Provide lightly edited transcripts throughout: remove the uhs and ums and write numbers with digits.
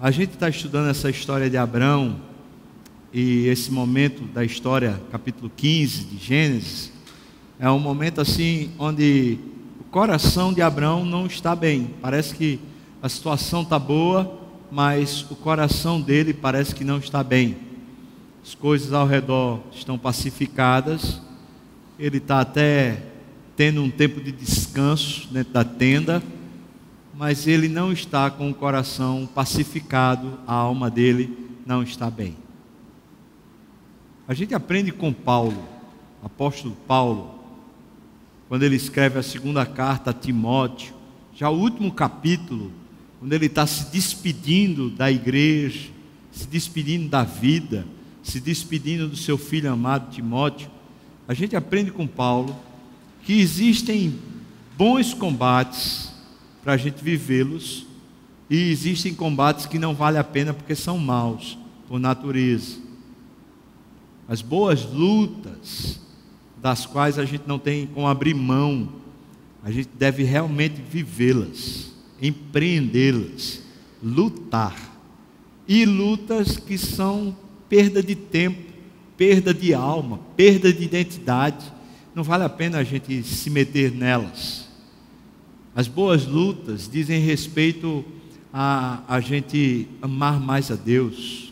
A gente está estudando essa história de Abrão, e esse momento da história, capítulo 15 de Gênesis, é um momento assim, onde o coração de Abrão não está bem. Parece que a situação está boa, mas o coração dele parece que não está bem. As coisas ao redor estão pacificadas, ele está até tendo um tempo de descanso dentro da tenda, mas ele não está com o coração pacificado, a alma dele não está bem. A gente aprende com Paulo, apóstolo Paulo, quando ele escreve a segunda carta a Timóteo, já o último capítulo, quando ele está se despedindo da igreja, se despedindo da vida, se despedindo do seu filho amado Timóteo. A gente aprende com Paulo que existem bons combates para a gente vivê-los, e existem combates que não vale a pena porque são maus por natureza. As boas lutas, das quais a gente não tem como abrir mão, a gente deve realmente vivê-las, empreendê-las, lutar. E lutas que são perda de tempo, perda de alma, perda de identidade. Não vale a pena a gente se meter nelas. As boas lutas dizem respeito a gente amar mais a Deus.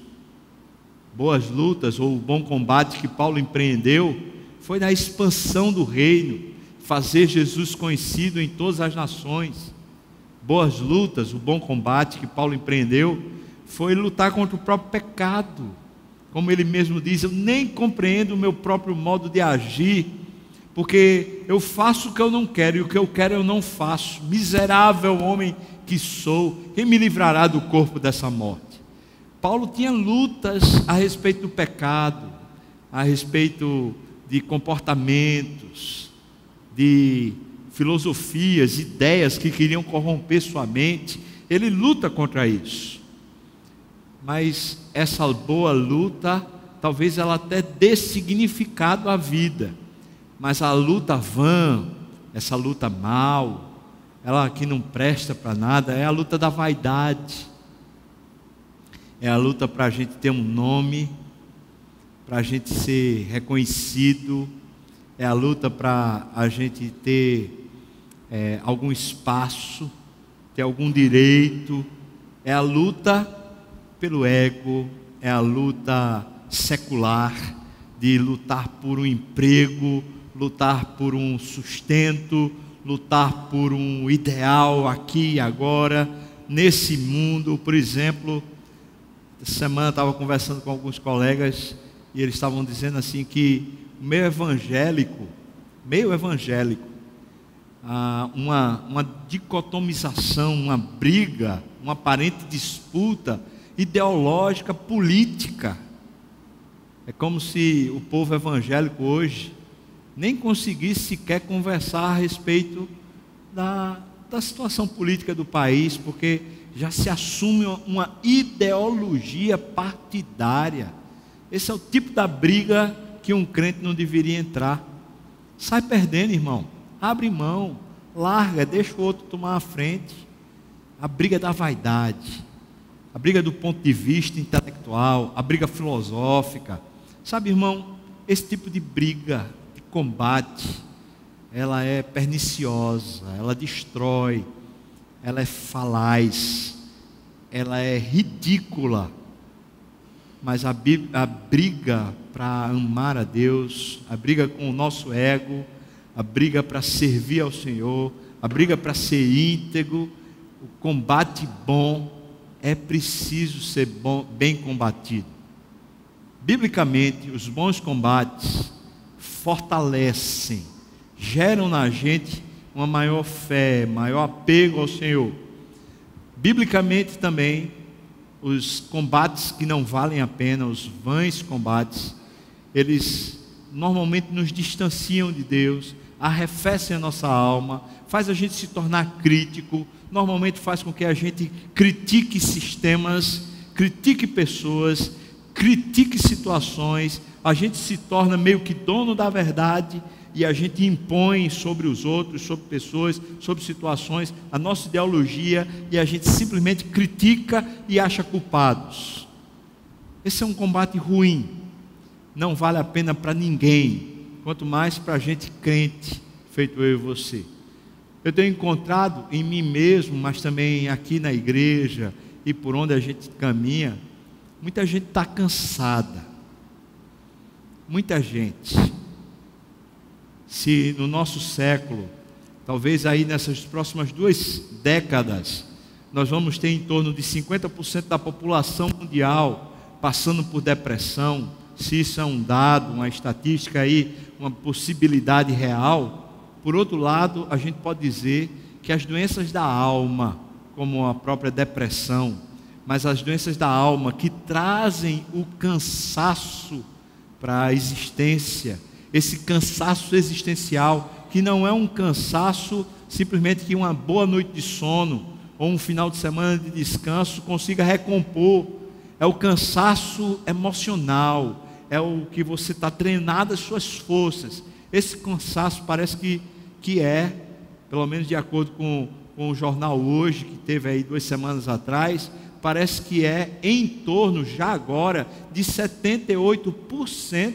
Boas lutas, ou o bom combate que Paulo empreendeu, foi na expansão do reino, fazer Jesus conhecido em todas as nações. Boas lutas, o bom combate que Paulo empreendeu, foi lutar contra o próprio pecado. Como ele mesmo diz, eu nem compreendo o meu próprio modo de agir, porque eu faço o que eu não quero, e o que eu quero eu não faço. Miserável homem que sou, quem me livrará do corpo dessa morte? Paulo tinha lutas a respeito do pecado, a respeito de comportamentos, de filosofias, ideias que queriam corromper sua mente. Ele luta contra isso. Mas essa boa luta, talvez ela até dê significado à vida. Mas a luta vã, essa luta mal, ela que não presta para nada, é a luta da vaidade. É a luta para a gente ter um nome, para a gente ser reconhecido. É a luta para a gente ter algum espaço, ter algum direito. É a luta pelo ego, é a luta secular, de lutar por um emprego, lutar por um sustento, lutar por um ideal aqui e agora, nesse mundo. Por exemplo, essa semana eu estava conversando com alguns colegas, e eles estavam dizendo assim que o meio evangélico, uma dicotomização, uma briga, uma aparente disputa ideológica, política. É como se o povo evangélico hoje nem conseguisse sequer conversar a respeito da situação política do país, porque já se assume uma ideologia partidária. Esse é o tipo da briga que um crente não deveria entrar. Sai perdendo, irmão. Abre mão, larga, deixa o outro tomar a frente. A briga da vaidade, a briga do ponto de vista intelectual, a briga filosófica. Sabe, irmão, esse tipo de briga, de combate, ela é perniciosa, ela destrói, ela é falaz, ela é ridícula. Mas a briga para amar a Deus, a briga com o nosso ego, a briga para servir ao Senhor, a briga para ser íntegro, o combate bom, é preciso ser bem combatido. Biblicamente, os bons combates fortalecem, geram na gente uma maior fé, maior apego ao Senhor. Biblicamente também, os combates que não valem a pena, os vãs combates, eles normalmente nos distanciam de Deus, arrefecem a nossa alma, faz a gente se tornar crítico, normalmente faz com que a gente critique sistemas, critique pessoas, critique situações, a gente se torna meio que dono da verdade, e a gente impõe sobre os outros, sobre pessoas, sobre situações, a nossa ideologia, e a gente simplesmente critica e acha culpados. Esse é um combate ruim, não vale a pena para ninguém, quanto mais para a gente crente, feito eu e você. Eu tenho encontrado em mim mesmo, mas também aqui na igreja e por onde a gente caminha, muita gente está cansada, muita gente. Se no nosso século, talvez aí nessas próximas 2 décadas, nós vamos ter em torno de 50% da população mundial passando por depressão, se isso é um dado, uma estatística aí, uma possibilidade real, por outro lado, a gente pode dizer que as doenças da alma, como a própria depressão, mas as doenças da alma que trazem o cansaço para a existência, esse cansaço existencial, que não é um cansaço simplesmente que uma boa noite de sono ou um final de semana de descanso consiga recompor. É o cansaço emocional, é o que você está treinado as suas forças. Esse cansaço parece que é, pelo menos de acordo com o jornal Hoje, que teve aí 2 semanas atrás, parece que é em torno, já agora, de 78%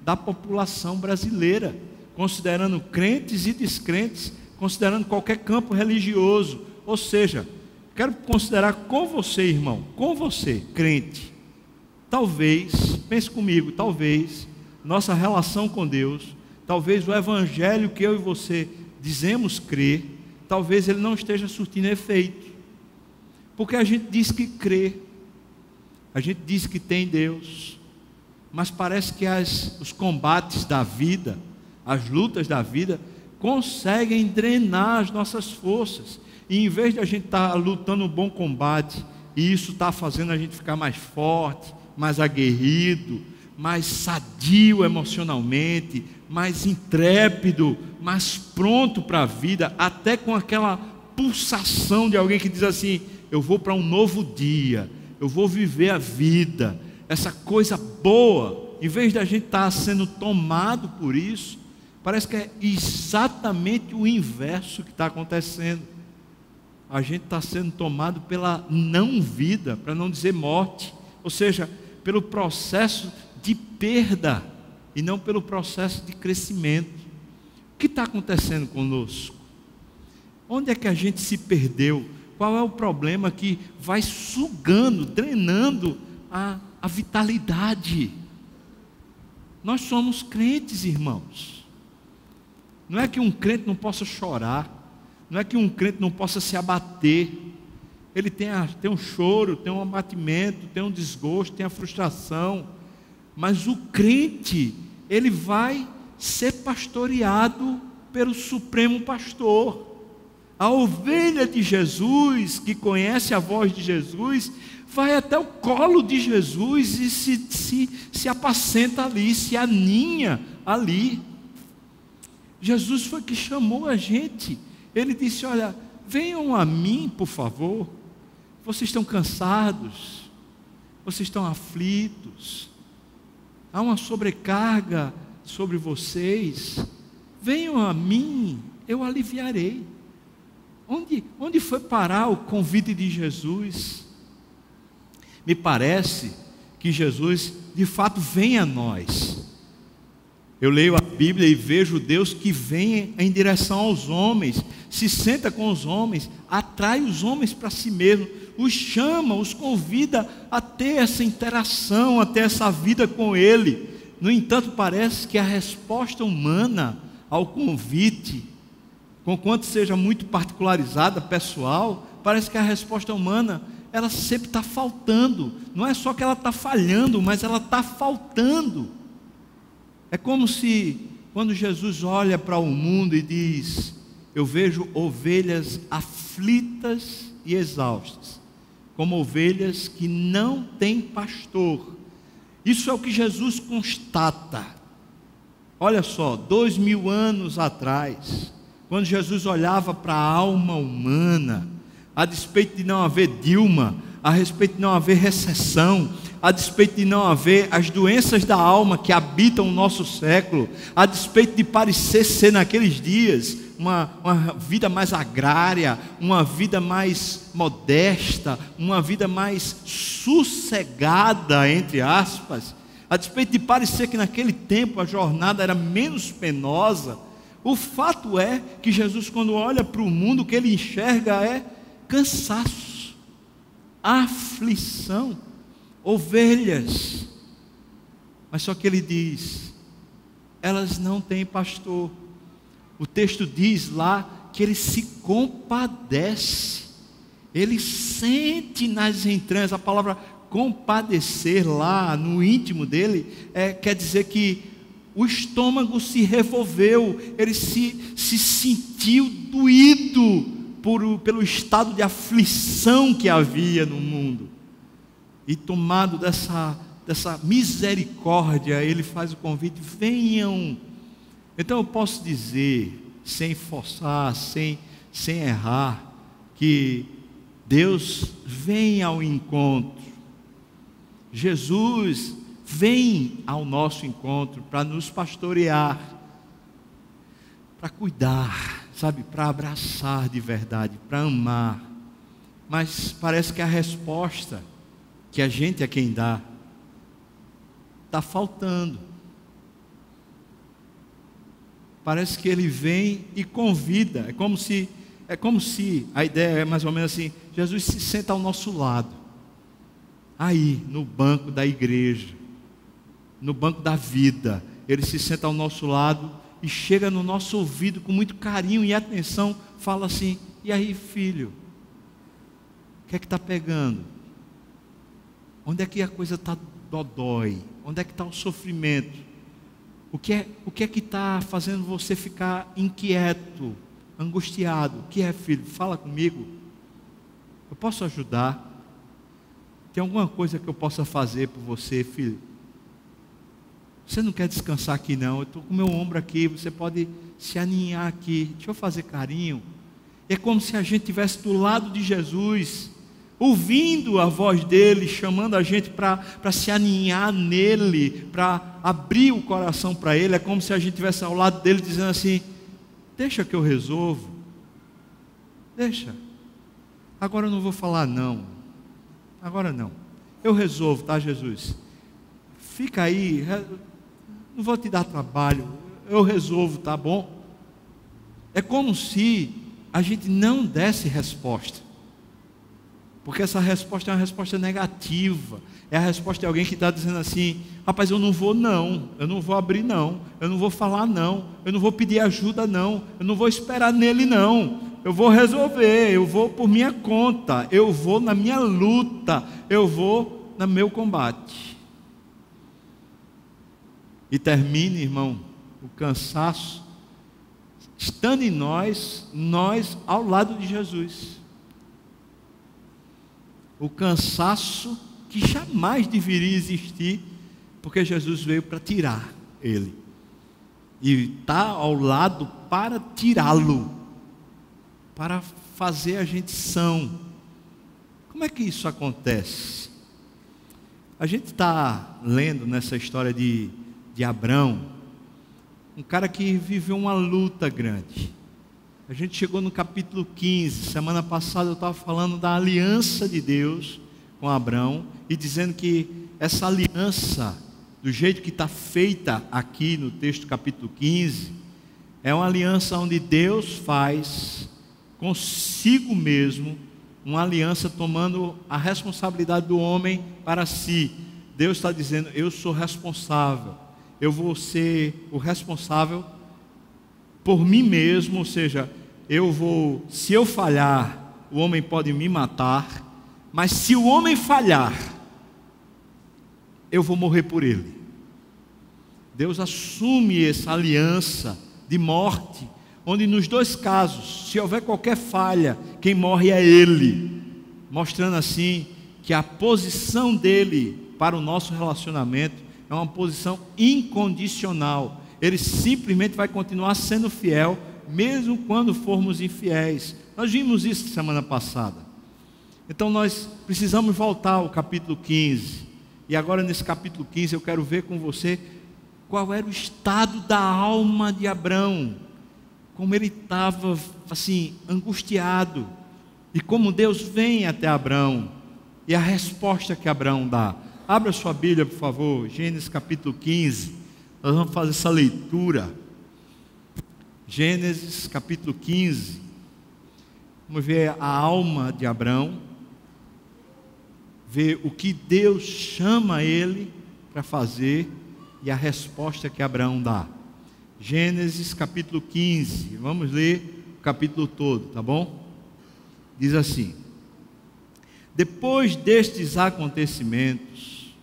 da população brasileira, considerando crentes e descrentes, considerando qualquer campo religioso. Ou seja, quero considerar com você, irmão, com você, crente, talvez, pense comigo, talvez nossa relação com Deus, talvez o evangelho que eu e você dizemos crer, talvez ele não esteja surtindo efeito, porque a gente diz que crê, a gente diz que tem Deus, mas parece que os combates da vida, as lutas da vida, conseguem drenar as nossas forças, e em vez de a gente estar lutando um bom combate, e isso está fazendo a gente ficar mais forte, mais aguerrido, mais sadio emocionalmente, mais intrépido, mais pronto para a vida, até com aquela pulsação de alguém que diz assim: eu vou para um novo dia, eu vou viver a vida, essa coisa boa. Em vez de a gente estar sendo tomado por isso, parece que é exatamente o inverso que está acontecendo. A gente está sendo tomado pela não vida, para não dizer morte, ou seja, pelo processo de perda e não pelo processo de crescimento. O que está acontecendo conosco? Onde é que a gente se perdeu? Qual é o problema que vai sugando, drenando a vitalidade? Nós somos crentes, irmãos. Não é que um crente não possa chorar, não é que um crente não possa se abater. Ele tem um choro, tem um abatimento, tem um desgosto, tem a frustração, mas o crente, ele vai ser pastoreado pelo Supremo Pastor. A ovelha de Jesus, que conhece a voz de Jesus, vai até o colo de Jesus e se apacenta ali, se aninha ali. Jesus foi que chamou a gente. Ele disse: olha, venham a mim, por favor. Vocês estão cansados, vocês estão aflitos, há uma sobrecarga sobre vocês. Venham a mim, eu aliviarei. Onde foi parar o convite de Jesus? Me parece que Jesus de fato vem a nós. Eu leio a Bíblia e vejo Deus que vem em direção aos homens, se senta com os homens, atrai os homens para si mesmo, os chama, os convida a ter essa interação, a ter essa vida com Ele. No entanto, parece que a resposta humana ao convite, conquanto seja muito particularizada, pessoal, parece que a resposta humana, ela sempre está faltando. Não é só que ela está falhando, mas ela está faltando. É como se, quando Jesus olha para o mundo e diz: eu vejo ovelhas aflitas e exaustas, como ovelhas que não têm pastor. Isso é o que Jesus constata. Olha só, 2000 anos atrás, quando Jesus olhava para a alma humana, a despeito de não haver Dilma, a respeito de não haver recessão, a despeito de não haver as doenças da alma que habitam o nosso século, a despeito de parecer ser naqueles dias uma vida mais agrária, uma vida mais modesta, uma vida mais sossegada, entre aspas, a despeito de parecer que naquele tempo a jornada era menos penosa, o fato é que Jesus, quando olha para o mundo, o que ele enxerga é cansaço, aflição, ovelhas. Mas só que ele diz: elas não têm pastor. O texto diz lá que ele se compadece, ele sente nas entranhas. A palavra compadecer lá no íntimo dele quer dizer que o estômago se revolveu, ele se sentiu doído pelo estado de aflição que havia no mundo, e tomado dessa misericórdia, ele faz o convite: venham. Então eu posso dizer, sem forçar, sem errar, que Deus vem ao encontro, Jesus vem ao nosso encontro para nos pastorear, para cuidar, sabe, para abraçar de verdade, para amar. Mas parece que a resposta que a gente é quem dá está faltando. Parece que ele vem e convida. É como se a ideia é mais ou menos assim: Jesus se senta ao nosso lado, aí no banco da igreja, no banco da vida. Ele se senta ao nosso lado e chega no nosso ouvido com muito carinho e atenção, fala assim: e aí, filho, o que é que está pegando? Onde é que a coisa está dodói? Onde é que está o sofrimento? O que é que está fazendo você ficar inquieto, angustiado? O que é, filho? Fala comigo. Eu posso ajudar? Tem alguma coisa que eu possa fazer por você, filho? Você não quer descansar aqui não? Eu estou com o meu ombro aqui, você pode se aninhar aqui. Deixa eu fazer carinho. É como se a gente estivesse do lado de Jesus, ouvindo a voz dele, chamando a gente para se aninhar nele, para abrir o coração para ele. É como se a gente estivesse ao lado dele, dizendo assim: deixa que eu resolvo, deixa, agora eu não vou falar não, agora não, eu resolvo, tá, Jesus? Fica aí, não vou te dar trabalho, eu resolvo, tá bom? É como se a gente não desse resposta, porque essa resposta é uma resposta negativa, é a resposta de alguém que está dizendo assim: rapaz, eu não vou não, eu não vou abrir não, eu não vou falar não, eu não vou pedir ajuda não, eu não vou esperar nele não, eu vou resolver, eu vou por minha conta, eu vou na minha luta, eu vou no meu combate. E termina, irmão, o cansaço estando em nós ao lado de Jesus. O cansaço que jamais deveria existir, porque Jesus veio para tirar ele, e está ao lado para tirá-lo, para fazer a gente são. Como é que isso acontece? A gente está lendo nessa história de Abrão, um cara que viveu uma luta grande. A gente chegou no capítulo 15, semana passada eu estava falando da aliança de Deus com Abrão, e dizendo que essa aliança, do jeito que está feita aqui no texto capítulo 15, é uma aliança onde Deus faz consigo mesmo uma aliança, tomando a responsabilidade do homem para si. Deus está dizendo: eu sou responsável, eu vou ser o responsável por mim mesmo, ou seja, se eu falhar, o homem pode me matar, mas se o homem falhar, eu vou morrer por ele. Deus assume essa aliança de morte, onde nos dois casos, se houver qualquer falha, quem morre é ele, mostrando assim que a posição dele para o nosso relacionamento é uma posição incondicional. Ele simplesmente vai continuar sendo fiel, mesmo quando formos infiéis. Nós vimos isso semana passada. Então nós precisamos voltar ao capítulo 15. E agora nesse capítulo 15 eu quero ver com você qual era o estado da alma de Abrão. Como ele estava assim, angustiado. E como Deus vem até Abrão. E a resposta que Abrão dá. Abra sua Bíblia, por favor, Gênesis capítulo 15. Nós vamos fazer essa leitura. Gênesis capítulo 15. Vamos ver a alma de Abrão. Ver o que Deus chama ele para fazer. E a resposta que Abrão dá. Gênesis capítulo 15. Vamos ler o capítulo todo, tá bom? Diz assim: depois destes acontecimentos,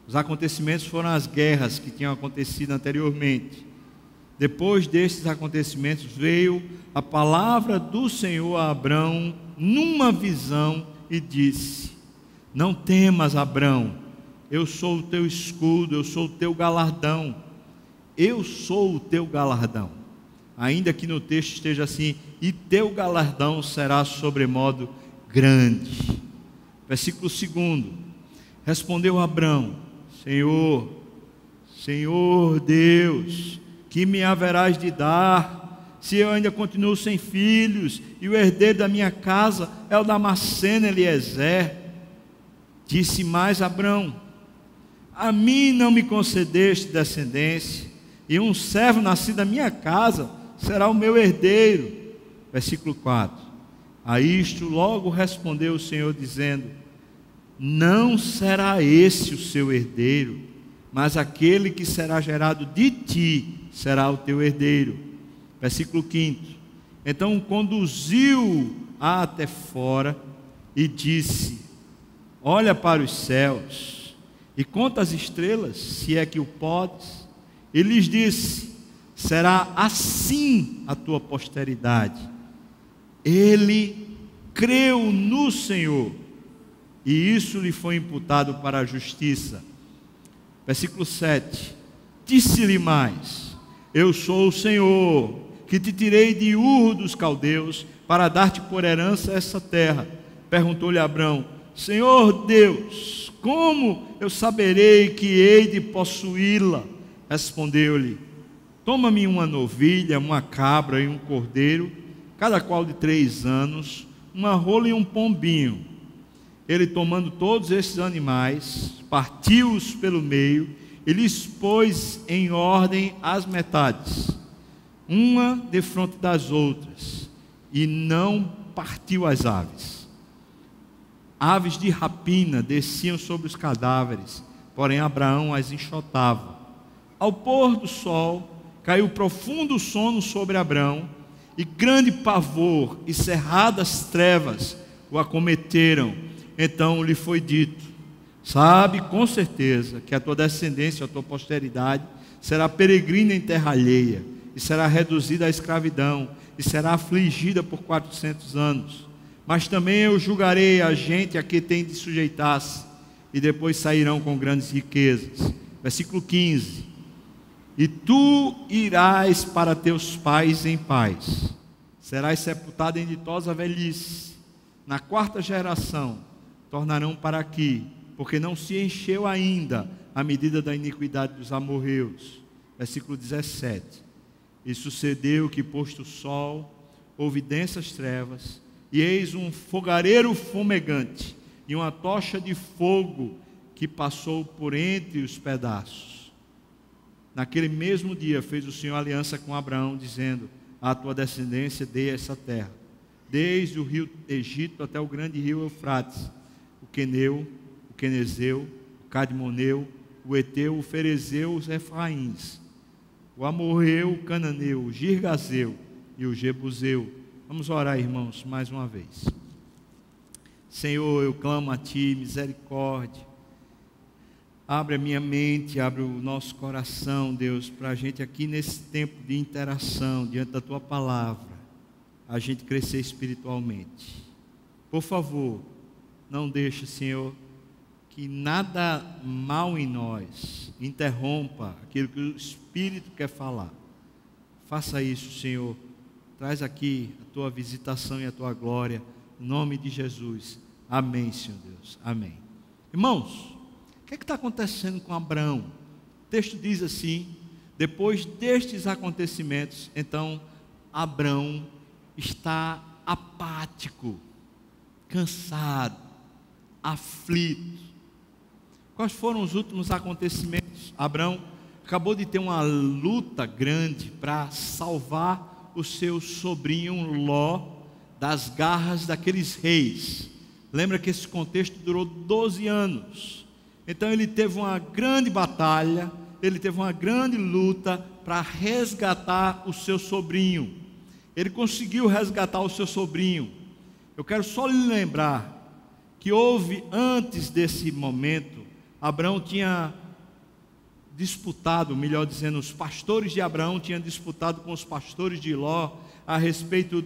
os acontecimentos foram as guerras que tinham acontecido anteriormente. Depois destes acontecimentos veio a palavra do Senhor a Abrão numa visão e disse: não temas, Abrão, eu sou o teu escudo, eu sou o teu galardão. Eu sou o teu galardão. Ainda que no texto esteja assim: e teu galardão será sobremodo grande. Versículo 2: respondeu Abrão: Senhor Deus, que me haverás de dar, se eu ainda continuo sem filhos, e o herdeiro da minha casa é o Damasceno Eliezer? Disse mais Abrão: a mim não me concedeste descendência, e um servo nascido da minha casa será o meu herdeiro. Versículo 4: a isto logo respondeu o Senhor dizendo: não será esse o seu herdeiro, mas aquele que será gerado de ti será o teu herdeiro. Versículo 5: então conduziu-o até fora e disse: olha para os céus e conta as estrelas, se é que o podes. E lhes disse: será assim a tua posteridade. Ele creu no Senhor, e isso lhe foi imputado para a justiça. Versículo 7: disse-lhe mais: eu sou o Senhor, que te tirei de Ur dos caldeus, para dar-te por herança essa terra. Perguntou-lhe Abrão: Senhor Deus, como eu saberei que hei de possuí-la? Respondeu-lhe: toma-me uma novilha, uma cabra e um cordeiro, cada qual de 3 anos, uma rola e um pombinho. Ele, tomando todos esses animais, partiu-os pelo meio e lhes pôs em ordem as metades, uma defronte das outras, e não partiu as aves. Aves de rapina desciam sobre os cadáveres, porém Abraão as enxotava. Ao pôr do sol, caiu profundo sono sobre Abrão, e grande pavor e cerradas trevas o acometeram. Então lhe foi dito: sabe com certeza que a tua descendência, a tua posteridade, será peregrina em terra alheia, e será reduzida à escravidão, e será afligida por 400 anos. Mas também eu julgarei a gente a que tem de sujeitar-se, e depois sairão com grandes riquezas. Versículo 15: e tu irás para teus pais em paz, serás sepultado em ditosa velhice. Na 4ª geração tornarão para aqui, porque não se encheu ainda a medida da iniquidade dos amorreus. Versículo 17: e sucedeu que, posto o sol, houve densas trevas, e eis um fogareiro fumegante e uma tocha de fogo que passou por entre os pedaços. Naquele mesmo dia fez o Senhor aliança com Abraão, dizendo: à tua descendência dei essa terra, desde o rio Egito até o grande rio Eufrates, o Queneu, o Quenezeu, o Cadmoneu, o Eteu, o Ferezeu, os Efraíns, o Amorreu, o Cananeu, o Girgazeu e o Jebuseu. Vamos orar, irmãos, mais uma vez. Senhor, eu clamo a Ti, misericórdia. Abre a minha mente, abre o nosso coração, Deus, para a gente aqui nesse tempo de interação, diante da Tua palavra, a gente crescer espiritualmente. Por favor, não deixe, Senhor, que nada mal em nós interrompa aquilo que o Espírito quer falar. Faça isso, Senhor. Traz aqui a Tua visitação e a Tua glória, em nome de Jesus. Amém, Senhor Deus. Amém. Irmãos, o que está acontecendo com Abraão? O texto diz assim: depois destes acontecimentos, então Abraão está apático, cansado, aflito. Quais foram os últimos acontecimentos? Abraão acabou de ter uma luta grande para salvar o seu sobrinho Ló das garras daqueles reis. Lembra que esse contexto durou 12 anos. Então ele teve uma grande batalha, ele teve uma grande luta para resgatar o seu sobrinho. Ele conseguiu resgatar o seu sobrinho. Eu quero só lhe lembrar que houve, antes desse momento, Abraão tinha disputado, melhor dizendo, os pastores de Abraão tinham disputado com os pastores de Ló a respeito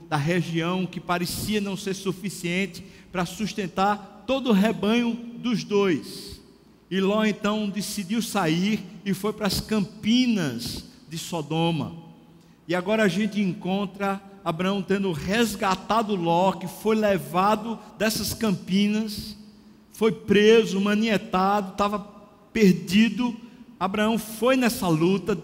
da região que parecia não ser suficiente para sustentar todo o rebanho dos dois. E Ló então decidiu sair e foi para as campinas de Sodoma. E agora a gente encontra Abraão tendo resgatado Ló, que foi levado dessas campinas, foi preso, manietado, estava perdido. Abraão foi nessa luta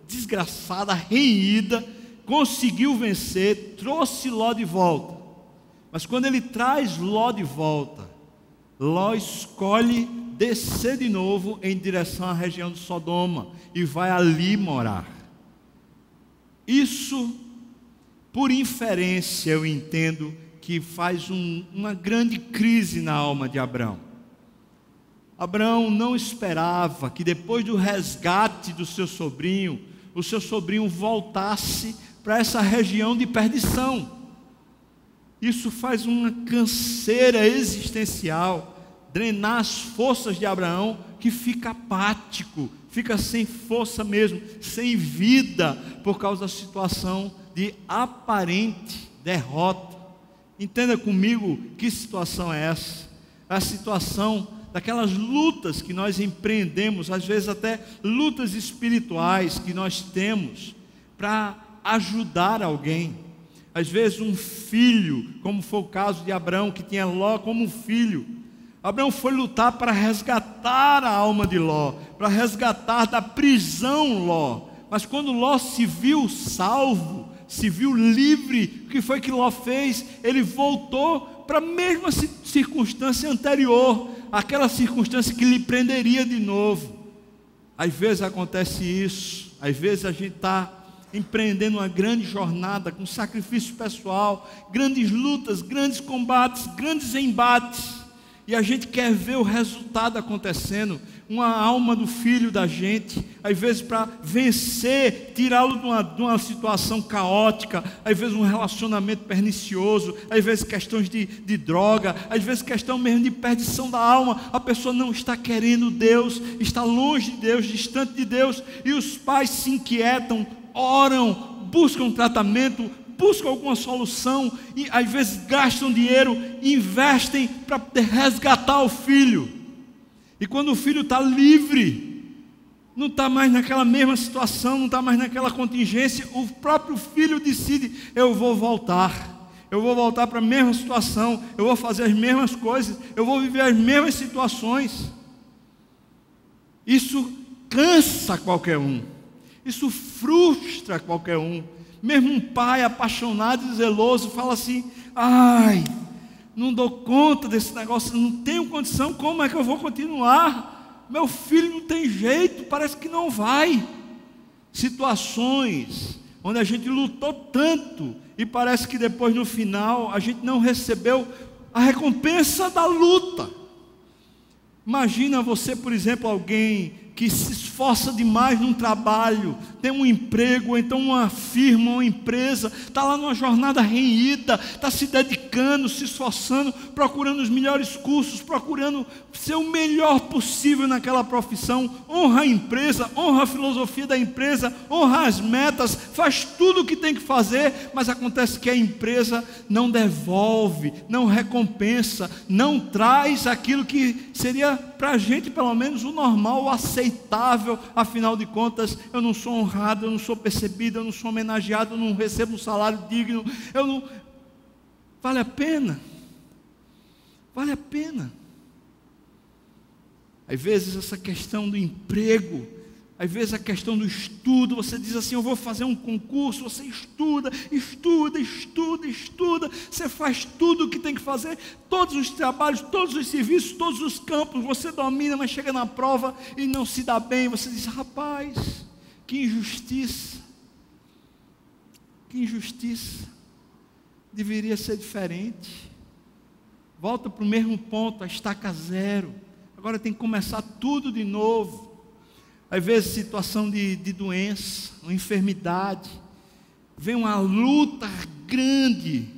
desgraçada, renhida, conseguiu vencer, trouxe Ló de volta. Mas quando ele traz Ló de volta, Ló escolhe descer de novo em direção à região de Sodoma e vai ali morar. Isso, por inferência, eu entendo que faz uma grande crise na alma de Abraão. Abraão não esperava que depois do resgate do seu sobrinho, o seu sobrinho voltasse para essa região de perdição. Isso faz uma canseira existencial, drenar as forças de Abraão, que fica apático, fica sem força mesmo, sem vida, por causa da situação de aparente derrota. Entenda comigo que situação é essa? É a situação daquelas lutas que nós empreendemos, às vezes até lutas espirituais que nós temos para ajudar alguém. Às vezes um filho, como foi o caso de Abraão, que tinha Ló como um filho. Abraão foi lutar para resgatar a alma de Ló, para resgatar da prisão Ló. Mas quando Ló se viu salvo, se viu livre, o que foi que Ló fez? Ele voltou para a mesma circunstância anterior, aquela circunstância que lhe prenderia de novo. Às vezes acontece isso, às vezes a gente está empreendendo uma grande jornada com sacrifício pessoal, grandes lutas, grandes combates, grandes embates, e a gente quer ver o resultado acontecendo, uma alma do filho da gente, às vezes para vencer, tirá-lo de uma situação caótica, às vezes um relacionamento pernicioso, às vezes questões de droga, às vezes questão mesmo de perdição da alma. A pessoa não está querendo Deus, está longe de Deus, distante de Deus, e os pais se inquietam, oram, buscam tratamento, buscam alguma solução, e às vezes gastam dinheiro, investem para poder resgatar o filho. E quando o filho está livre, não está mais naquela mesma situação, não está mais naquela contingência, o próprio filho decide: eu vou voltar para a mesma situação, eu vou fazer as mesmas coisas, eu vou viver as mesmas situações. Isso cansa qualquer um, isso frustra qualquer um. Mesmo um pai apaixonado e zeloso fala assim: ai, não dou conta desse negócio, não tenho condição, como é que eu vou continuar? Meu filho não tem jeito, parece que não vai. Situações onde a gente lutou tanto e parece que depois no final a gente não recebeu a recompensa da luta. Imagina você, por exemplo, alguém que se esforça demais num trabalho, tem um emprego, ou então uma firma, uma empresa, está lá numa jornada renhida, está se dedicando, se esforçando, procurando os melhores cursos, procurando ser o melhor possível naquela profissão, honra a empresa, honra a filosofia da empresa, honra as metas, faz tudo o que tem que fazer, mas acontece que a empresa não devolve, não recompensa, não traz aquilo que seria para a gente pelo menos o normal, o aceitável. Afinal de contas, eu não sou honrado, eu não sou percebido, eu não sou homenageado, eu não recebo um salário digno, eu não... Vale a pena Vale a pena. Às vezes essa questão do emprego, às vezes a questão do estudo, você diz assim, eu vou fazer um concurso, você estuda, você faz tudo o que tem que fazer, todos os trabalhos, todos os serviços, todos os campos, você domina, mas chega na prova e não se dá bem, você diz, rapaz, que injustiça, deveria ser diferente, volta para o mesmo ponto, a estaca zero, agora tem que começar tudo de novo. Às vezes situação de doença, uma enfermidade, vem uma luta grande.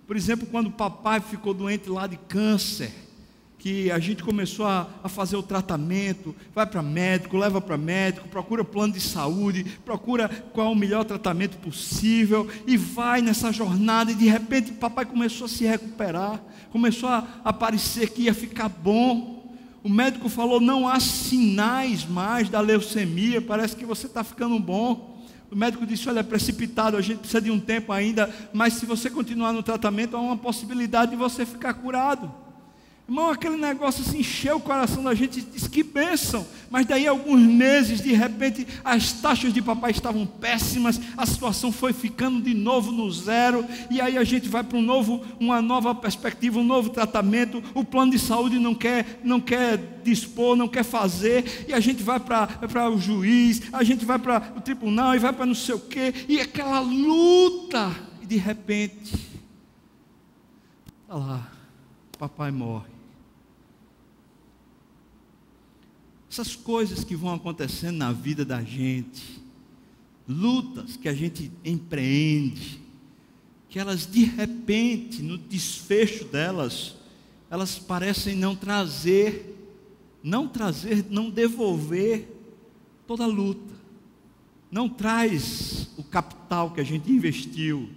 Por exemplo, quando o papai ficou doente lá de câncer, que a gente começou a fazer o tratamento, vai para médico, leva para médico, procura plano de saúde, procura qual é o melhor tratamento possível, e vai nessa jornada, e de repente o papai começou a se recuperar, começou a parecer que ia ficar bom. O médico falou, não há sinais mais da leucemia, parece que você está ficando bom. O médico disse, olha, é precipitado, a gente precisa de um tempo ainda, mas se você continuar no tratamento, há uma possibilidade de você ficar curado. Irmão, aquele negócio assim, encheu o coração da gente, diz que bênção, mas daí alguns meses, de repente, as taxas de papai estavam péssimas, a situação foi ficando de novo no zero, e aí a gente vai para uma nova perspectiva, um novo tratamento, o plano de saúde não quer dispor, não quer fazer, e a gente vai para o juiz, a gente vai para o tribunal, e vai para não sei o quê, e aquela luta, e de repente, está lá, papai morre. Essas coisas que vão acontecendo na vida da gente, lutas que a gente empreende, que elas de repente, no desfecho delas, elas parecem não devolver toda a luta, não traz o capital que a gente investiu,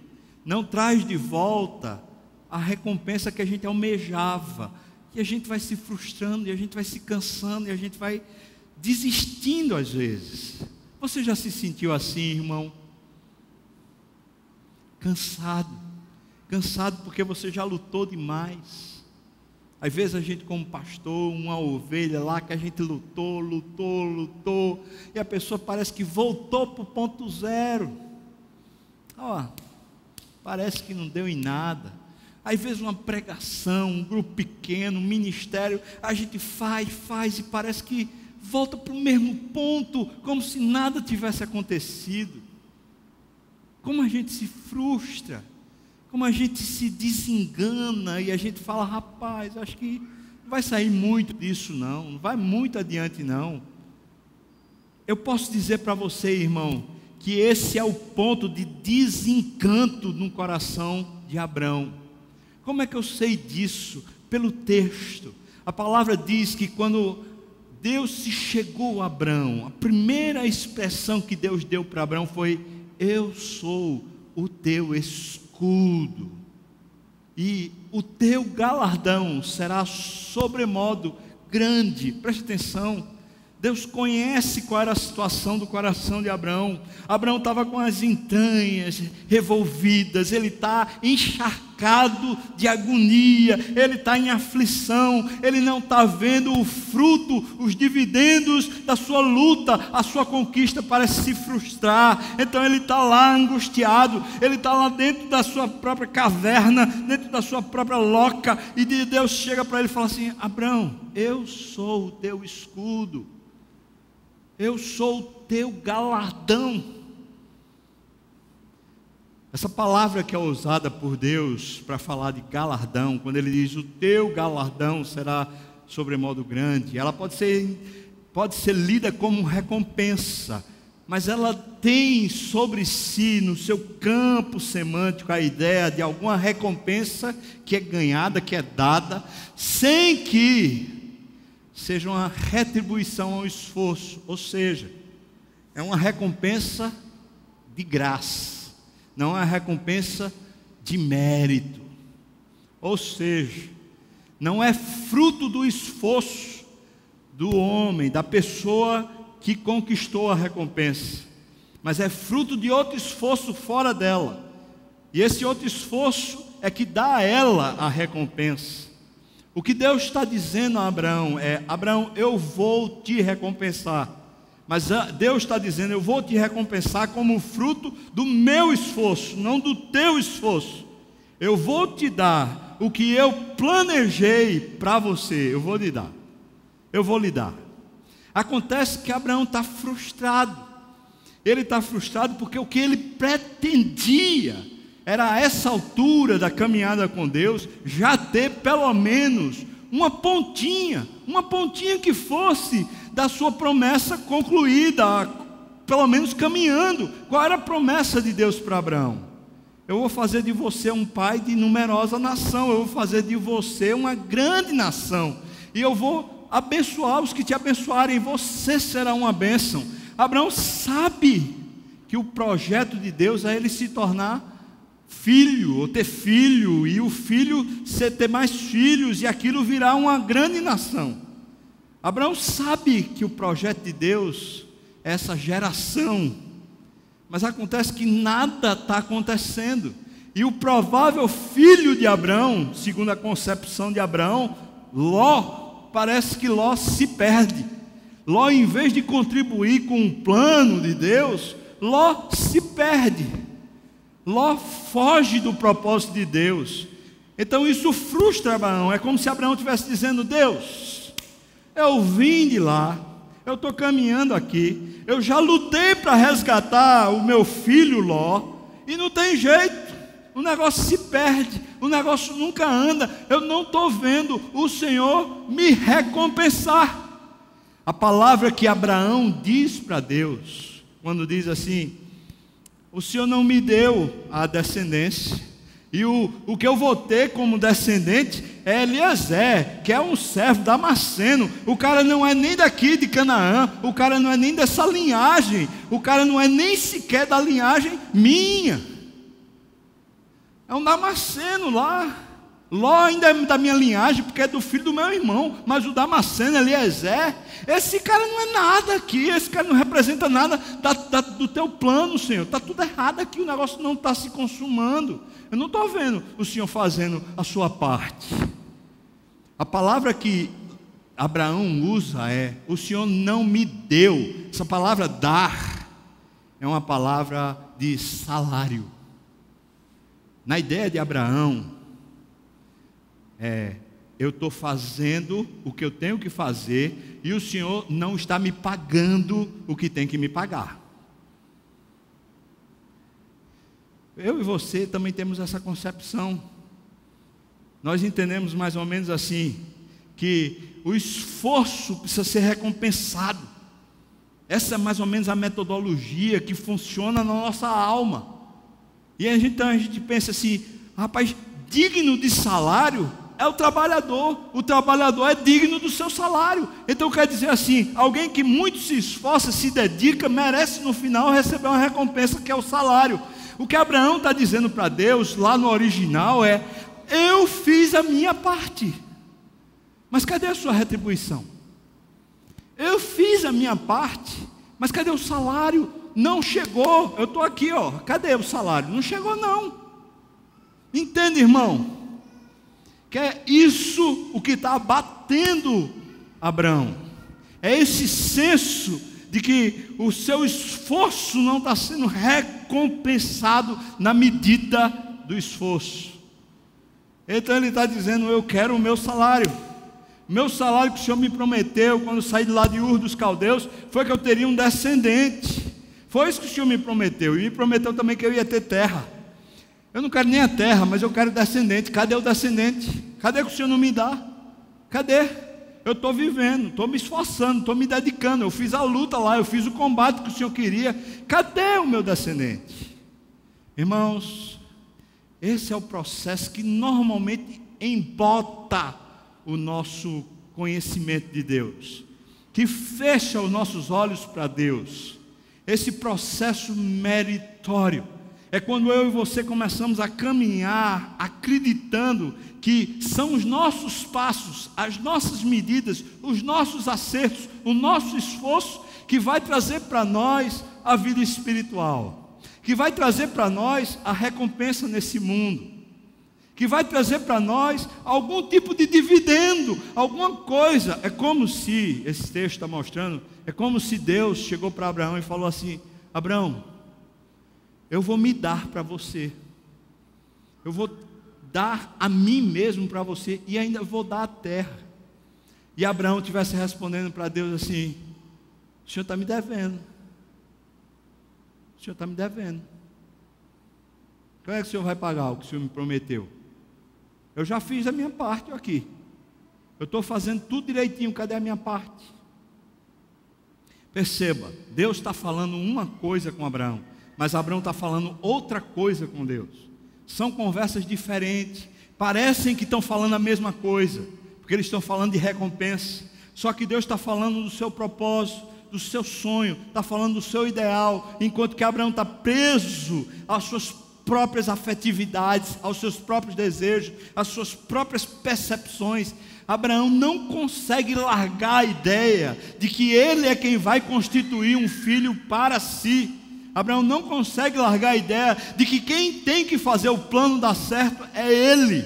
não traz de volta a recompensa que a gente almejava, e a gente vai se frustrando, e a gente vai se cansando, e a gente vai desistindo às vezes. Você já se sentiu assim, irmão? Cansado porque você já lutou demais. Às vezes a gente como pastor, uma ovelha lá que a gente lutou, e a pessoa parece que voltou para o ponto zero. Parece que não deu em nada. Às vezes uma pregação, um grupo pequeno, um ministério, a gente faz e parece que volta para o mesmo ponto, como se nada tivesse acontecido. Como a gente se frustra, como a gente se desengana, e a gente fala, rapaz, acho que não vai sair muito disso não vai muito adiante não. Eu posso dizer para você, irmão, que esse é o ponto de desencanto no coração de Abrão. Como é que eu sei disso? Pelo texto. A palavra diz que quando Deus se chegou a Abrão, a primeira expressão que Deus deu para Abrão foi, eu sou o teu escudo, e o teu galardão será sobremodo grande. Preste atenção, Deus conhece qual era a situação do coração de Abrão. Abrão estava com as entranhas revolvidas, ele está encharcado de agonia, ele está em aflição, ele não está vendo o fruto, os dividendos da sua luta, a sua conquista parece se frustrar, então ele está lá angustiado, ele está lá dentro da sua própria caverna, dentro da sua própria loca, e Deus chega para ele e fala assim, Abrão, eu sou o teu escudo, eu sou o teu galardão. Essa palavra que é usada por Deus para falar de galardão, quando ele diz o teu galardão será sobremodo grande, ela pode ser lida como recompensa, mas ela tem sobre si, no seu campo semântico, a ideia de alguma recompensa que é ganhada, que é dada, sem que seja uma retribuição ao esforço, ou seja, é uma recompensa de graça, não é uma recompensa de mérito, ou seja, não é fruto do esforço do homem, da pessoa que conquistou a recompensa, mas é fruto de outro esforço fora dela, e esse outro esforço é que dá a ela a recompensa. O que Deus está dizendo a Abraão é: Abraão, eu vou te recompensar. Mas Deus está dizendo: eu vou te recompensar como fruto do meu esforço, não do teu esforço. Eu vou te dar o que eu planejei para você, eu vou lhe dar. Eu vou lhe dar. Acontece que Abraão está frustrado. Ele está frustrado porque o que ele pretendia era, a essa altura da caminhada com Deus, já ter pelo menos uma pontinha que fosse da sua promessa concluída, pelo menos caminhando. Qual era a promessa de Deus para Abraão? Eu vou fazer de você um pai de numerosa nação, eu vou fazer de você uma grande nação, e eu vou abençoar os que te abençoarem, você será uma bênção. Abraão sabe que o projeto de Deus é ele se tornar filho, ou ter filho, e o filho ter mais filhos, e aquilo virá uma grande nação. Abraão sabe que o projeto de Deus é essa geração, mas acontece que nada está acontecendo, e o provável filho de Abraão, segundo a concepção de Abraão, Ló, parece que Ló se perde. Ló, em vez de contribuir com o plano de Deus, Ló se perde. Ló foge do propósito de Deus. Então isso frustra Abraão. É como se Abraão estivesse dizendo: Deus, eu vim de lá, eu estou caminhando aqui, eu já lutei para resgatar o meu filho Ló, e não tem jeito, o negócio se perde, o negócio nunca anda, eu não estou vendo o Senhor me recompensar. A palavra que Abraão diz para Deus, quando diz assim: o Senhor não me deu a descendência, e o que eu vou ter como descendente é Eliezer, que é um servo damasceno. O cara não é nem daqui de Canaã, o cara não é nem dessa linhagem, o cara não é nem sequer da linhagem minha, é um damasceno lá. Ló ainda é da minha linhagem, porque é do filho do meu irmão, mas o damasceno, Eliezer, esse cara não é nada aqui, esse cara não representa nada do teu plano, Senhor. Está tudo errado aqui, o negócio não está se consumando, eu não estou vendo o Senhor fazendo a sua parte. A palavra que Abraão usa é: o Senhor não me deu. Essa palavra dar é uma palavra de salário. Na ideia de Abraão, eu estou fazendo o que eu tenho que fazer, e o Senhor não está me pagando o que tem que me pagar. Eu e você também temos essa concepção. Nós entendemos mais ou menos assim, que o esforço precisa ser recompensado. Essa é mais ou menos a metodologia que funciona na nossa alma. E então a gente pensa assim: rapaz, digno de salário é o trabalhador é digno do seu salário. Então quer dizer assim, alguém que muito se esforça, se dedica, merece no final receber uma recompensa, que é o salário. O que Abraão está dizendo para Deus, lá no original, é: eu fiz a minha parte, mas cadê a sua retribuição? Eu fiz a minha parte, mas cadê o salário? Não chegou, eu estou aqui, cadê o salário? Não chegou não. Entende, irmão? Que é isso o que está abatendo Abraão. É esse senso de que o seu esforço não está sendo recompensado na medida do esforço. Então ele está dizendo: eu quero o meu salário. Meu salário que o Senhor me prometeu quando eu saí de lá de Ur dos Caldeus foi que eu teria um descendente. Foi isso que o Senhor me prometeu. E me prometeu também que eu ia ter terra. Eu não quero nem a terra, mas eu quero descendente. Cadê o descendente? Cadê que o Senhor não me dá? Cadê? Eu estou vivendo, estou me esforçando, estou me dedicando. Eu fiz a luta lá, eu fiz o combate que o Senhor queria. Cadê o meu descendente? Irmãos, esse é o processo que normalmente embota o nosso conhecimento de Deus, que fecha os nossos olhos para Deus. Esse processo meritório é quando eu e você começamos a caminhar acreditando que são os nossos passos, as nossas medidas, os nossos acertos, o nosso esforço que vai trazer para nós a vida espiritual, que vai trazer para nós a recompensa nesse mundo. que vai trazer para nós algum tipo de dividendo, alguma coisa. É como se, esse texto está mostrando, é como se Deus chegou para Abraão e falou assim: Abraão, eu vou me dar para você, eu vou dar a mim mesmo para você, e ainda vou dar a terra. E Abraão estivesse respondendo para Deus assim: o Senhor está me devendo, o Senhor está me devendo. Como é que o Senhor vai pagar o que o Senhor me prometeu? Eu já fiz a minha parte aqui, eu estou fazendo tudo direitinho, cadê a minha parte? Perceba, Deus está falando uma coisa com Abraão, mas Abraão está falando outra coisa com Deus. São conversas diferentes, parecem que estão falando a mesma coisa, porque eles estão falando de recompensa, só que Deus está falando do seu propósito, do seu sonho, está falando do seu ideal, enquanto que Abraão está preso às suas próprias afetividades, aos seus próprios desejos, às suas próprias percepções. Abraão não consegue largar a ideia de que ele é quem vai constituir um filho para si. Abraão não consegue largar a ideia de que quem tem que fazer o plano dar certo é ele.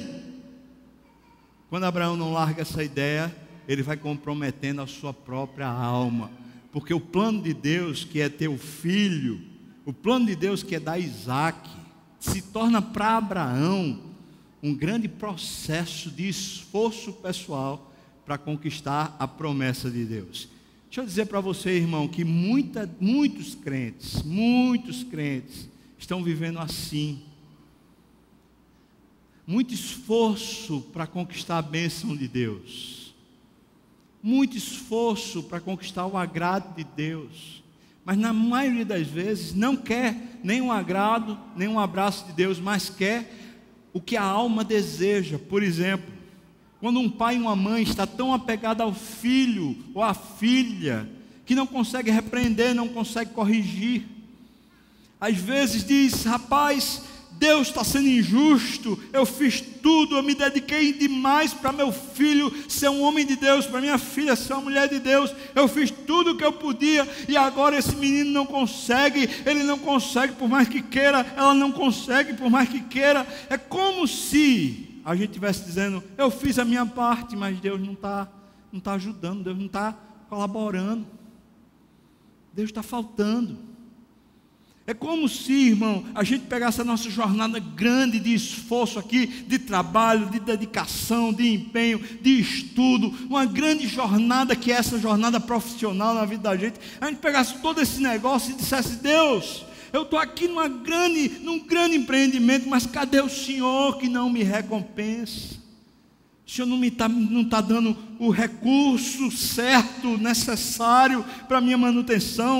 Quando Abraão não larga essa ideia, ele vai comprometendo a sua própria alma, porque o plano de Deus, que é ter o filho, o plano de Deus, que é dar Isaque, se torna para Abraão um grande processo de esforço pessoal para conquistar a promessa de Deus. Deixa eu dizer para você, irmão, que muitos crentes estão vivendo assim. Muito esforço para conquistar a bênção de Deus, muito esforço para conquistar o agrado de Deus, mas na maioria das vezes não quer nem um agrado, nem um abraço de Deus, mas quer o que a alma deseja. Por exemplo, quando um pai e uma mãe está tão apegado ao filho ou à filha, que não consegue repreender, não consegue corrigir, às vezes diz: rapaz, Deus está sendo injusto, eu fiz tudo, eu me dediquei demais para meu filho ser um homem de Deus, para minha filha ser uma mulher de Deus, eu fiz tudo o que eu podia, e agora esse menino não consegue, ele não consegue por mais que queira, ela não consegue por mais que queira. É como se a gente estivesse dizendo: eu fiz a minha parte, mas Deus não está ajudando, Deus não está colaborando, Deus está faltando. É como se, irmão, a gente pegasse a nossa jornada grande de esforço aqui, de trabalho, de dedicação, de empenho, de estudo, uma grande jornada que é essa jornada profissional na vida da gente, a gente pegasse todo esse negócio e dissesse: Deus, eu estou aqui num grande empreendimento, mas cadê o Senhor que não me recompensa? O Senhor não está dando o recurso certo, necessário para a minha manutenção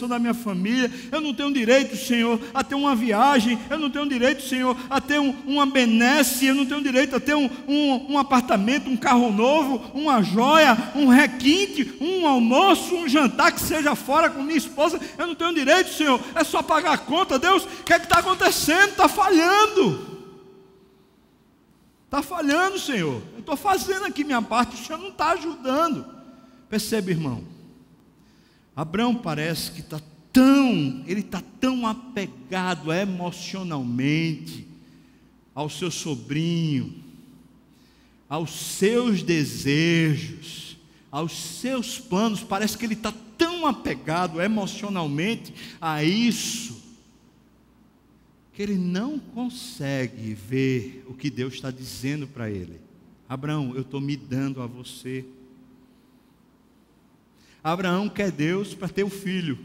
da minha família. Eu não tenho direito, Senhor, a ter uma viagem. Eu não tenho direito, Senhor, a ter uma benesse. Eu não tenho direito a ter um apartamento, um carro novo, uma joia, um requinte, um almoço, um jantar que seja fora com minha esposa. Eu não tenho direito, Senhor, é só pagar a conta. Deus, o que é que está acontecendo? Está falhando. Está falhando, Senhor. Eu estou fazendo aqui minha parte, o Senhor não está ajudando. Percebe, irmão? Abraão parece que ele está tão apegado emocionalmente ao seu sobrinho, aos seus desejos, aos seus planos. Parece que ele está tão apegado emocionalmente a isso, que ele não consegue ver o que Deus está dizendo para ele. Abraão, eu estou me dando a você. Abraão quer Deus para ter o filho.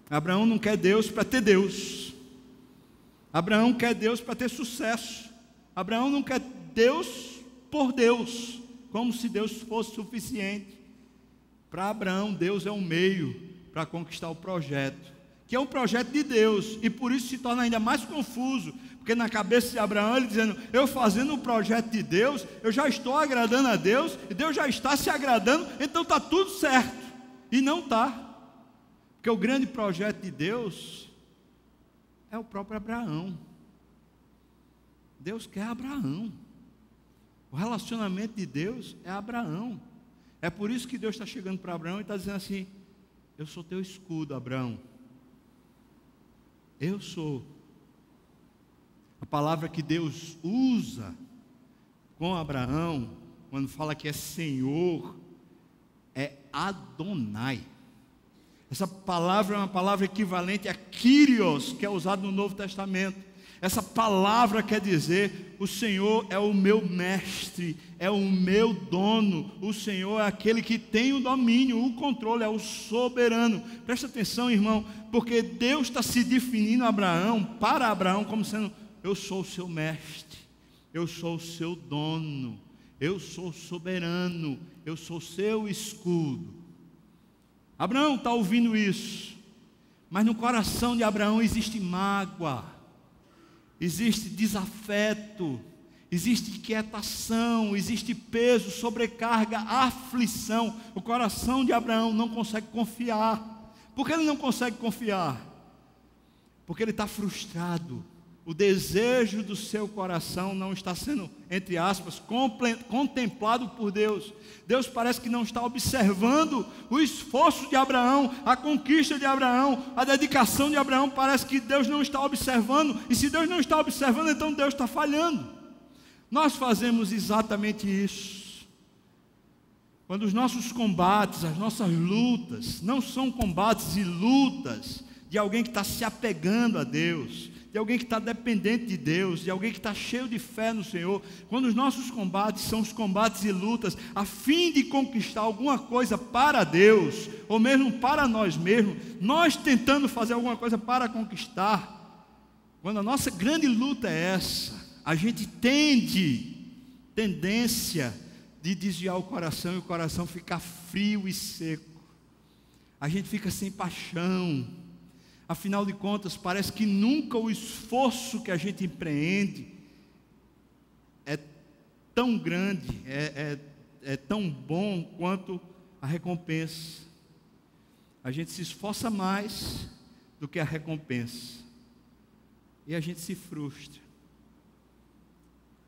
Abraão não quer Deus para ter Deus. Abraão quer Deus para ter sucesso. Abraão não quer Deus por Deus, como se Deus fosse suficiente. Para Abraão, Deus é um meio para conquistar o projeto, que é um projeto de Deus, e por isso se torna ainda mais confuso, porque na cabeça de Abraão, ele dizendo: eu fazendo o projeto de Deus, eu já estou agradando a Deus, e Deus já está se agradando, então está tudo certo. E não está, porque o grande projeto de Deus é o próprio Abraão. Deus quer Abraão, o relacionamento de Deus é Abraão. É por isso que Deus está chegando para Abraão e está dizendo assim: eu sou teu escudo, Abraão. Eu sou. A palavra que Deus usa com Abraão, quando fala que é Senhor, é Adonai. Essa palavra é uma palavra equivalente a Kyrios, que é usado no Novo Testamento. Essa palavra quer dizer: o Senhor é o meu mestre, é o meu dono, o Senhor é aquele que tem o domínio, o controle, é o soberano. Presta atenção, irmão, porque Deus está se definindo para Abraão como sendo: eu sou o seu mestre, eu sou o seu dono, eu sou soberano, eu sou seu escudo. Abraão está ouvindo isso, mas no coração de Abraão existe mágoa, existe desafeto, existe inquietação, existe peso, sobrecarga, aflição. O coração de Abraão não consegue confiar. Por que ele não consegue confiar? Porque ele está frustrado. O desejo do seu coração não está sendo, entre aspas, contemplado por Deus. Deus parece que não está observando o esforço de Abraão, a conquista de Abraão, a dedicação de Abraão. Parece que Deus não está observando. E se Deus não está observando, então Deus está falhando. Nós fazemos exatamente isso. Quando os nossos combates, as nossas lutas, não são combates e lutas de alguém que está se apegando a Deus, de alguém que está dependente de Deus, de alguém que está cheio de fé no Senhor. Quando os nossos combates são os combates e lutas a fim de conquistar alguma coisa para Deus, ou mesmo para nós mesmos, nós tentando fazer alguma coisa para conquistar, quando a nossa grande luta é essa, a gente tendência de desviar o coração, e o coração fica frio e seco, a gente fica sem paixão. Afinal de contas, parece que nunca o esforço que a gente empreende é tão grande, é tão bom quanto a recompensa. A gente se esforça mais do que a recompensa, e a gente se frustra.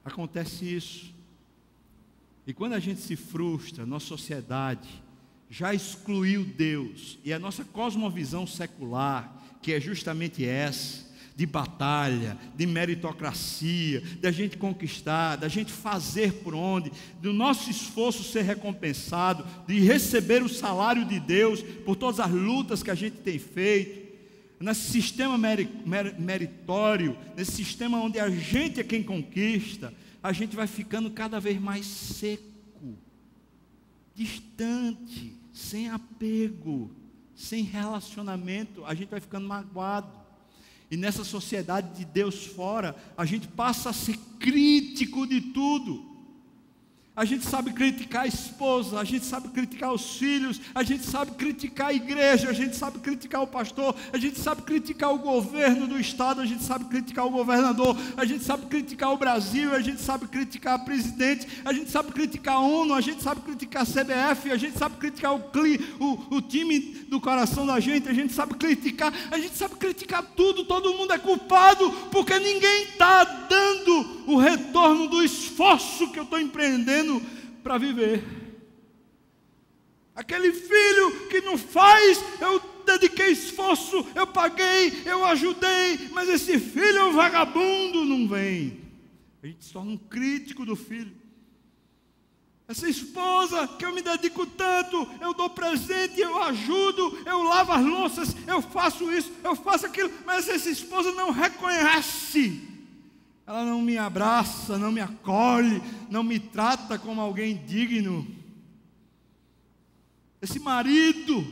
Acontece isso. E quando a gente se frustra, nossa sociedade já excluiu Deus, e a nossa cosmovisão secular, que é justamente essa, de batalha, de meritocracia, da gente conquistar, da gente fazer por onde, do nosso esforço ser recompensado, de receber o salário de Deus por todas as lutas que a gente tem feito, nesse sistema meritório, nesse sistema onde a gente é quem conquista, a gente vai ficando cada vez mais seco, distante, sem apego, sem relacionamento. A gente vai ficando magoado. E nessa sociedade de Deus fora, a gente passa a ser crítico de tudo. A gente sabe criticar a esposa, a gente sabe criticar os filhos, a gente sabe criticar a igreja, a gente sabe criticar o pastor, a gente sabe criticar o governo do estado, a gente sabe criticar o governador, a gente sabe criticar o Brasil, a gente sabe criticar a presidente, a gente sabe criticar a ONU, a gente sabe criticar a CBF, a gente sabe criticar o time do coração da gente, a gente sabe criticar tudo. Todo mundo é culpado, porque ninguém está dando o retorno do esforço que eu estou empreendendo para viver. Aquele filho que não faz, eu dediquei esforço, eu paguei, eu ajudei, mas esse filho é um vagabundo, não vem. A gente se torna um crítico do filho. Essa esposa que eu me dedico tanto, eu dou presente, eu ajudo, eu lavo as louças, eu faço isso, eu faço aquilo, mas essa esposa não reconhece. Ela não me abraça, não me acolhe, não me trata como alguém digno. Esse marido,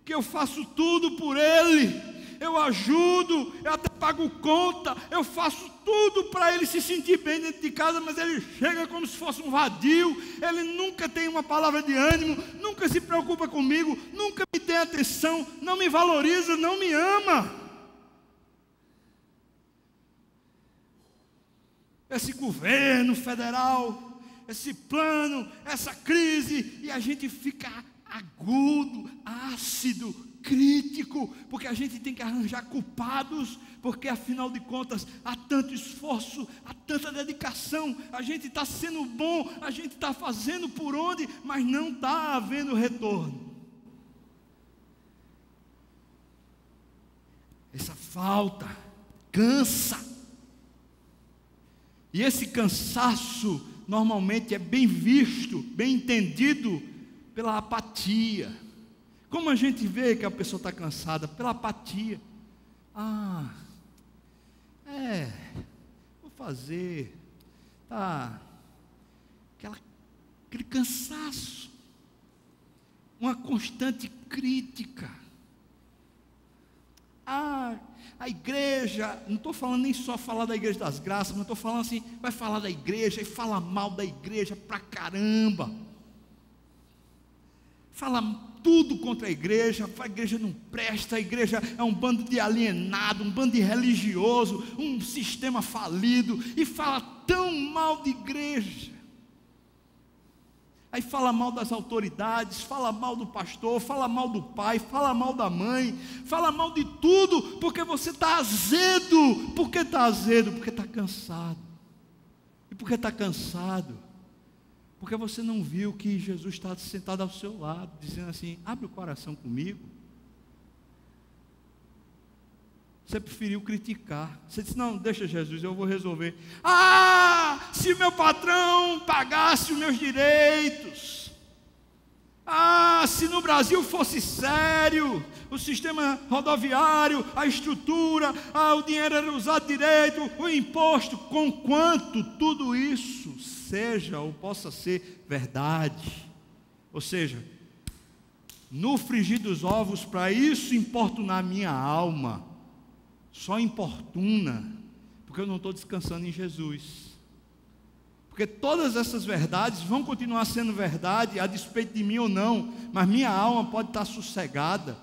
que eu faço tudo por ele, eu ajudo, eu até pago conta, eu faço tudo para ele se sentir bem dentro de casa, mas ele chega como se fosse um vadio, ele nunca tem uma palavra de ânimo, nunca se preocupa comigo, nunca me tem atenção, não me valoriza, não me ama. Esse governo federal, esse plano, essa crise, e a gente fica agudo, ácido, crítico, porque a gente tem que arranjar culpados, porque afinal de contas há tanto esforço, há tanta dedicação, a gente está sendo bom, a gente está fazendo por onde, mas não está havendo retorno. Essa falta cansa. E esse cansaço normalmente é bem visto, bem entendido pela apatia. Como a gente vê que a pessoa está cansada? Pela apatia. Vou fazer. Tá. Aquele cansaço. Uma constante crítica. A igreja, não estou falando nem só falar da igreja das graças, mas estou falando assim, vai falar da igreja e fala mal da igreja pra caramba. Fala tudo contra a igreja não presta, a igreja é um bando de alienado, um bando de religioso, um sistema falido, e fala tão mal de igreja. Aí fala mal das autoridades, fala mal do pastor, fala mal do pai, fala mal da mãe, fala mal de tudo, porque você está azedo. Por que está azedo? Porque está cansado. E por que está cansado? Porque você não viu que Jesus está sentado ao seu lado, dizendo assim: abre o coração comigo. Você preferiu criticar. Você disse: não, deixa Jesus, eu vou resolver. Se meu patrão pagasse os meus direitos. Se no Brasil fosse sério, o sistema rodoviário, a estrutura, o dinheiro era usado direito, o imposto, conquanto tudo isso seja ou possa ser verdade. Ou seja, no frigir dos ovos, para isso importunar minha alma, só importuna, porque eu não estou descansando em Jesus. Porque todas essas verdades vão continuar sendo verdade, a despeito de mim ou não, mas minha alma pode estar sossegada,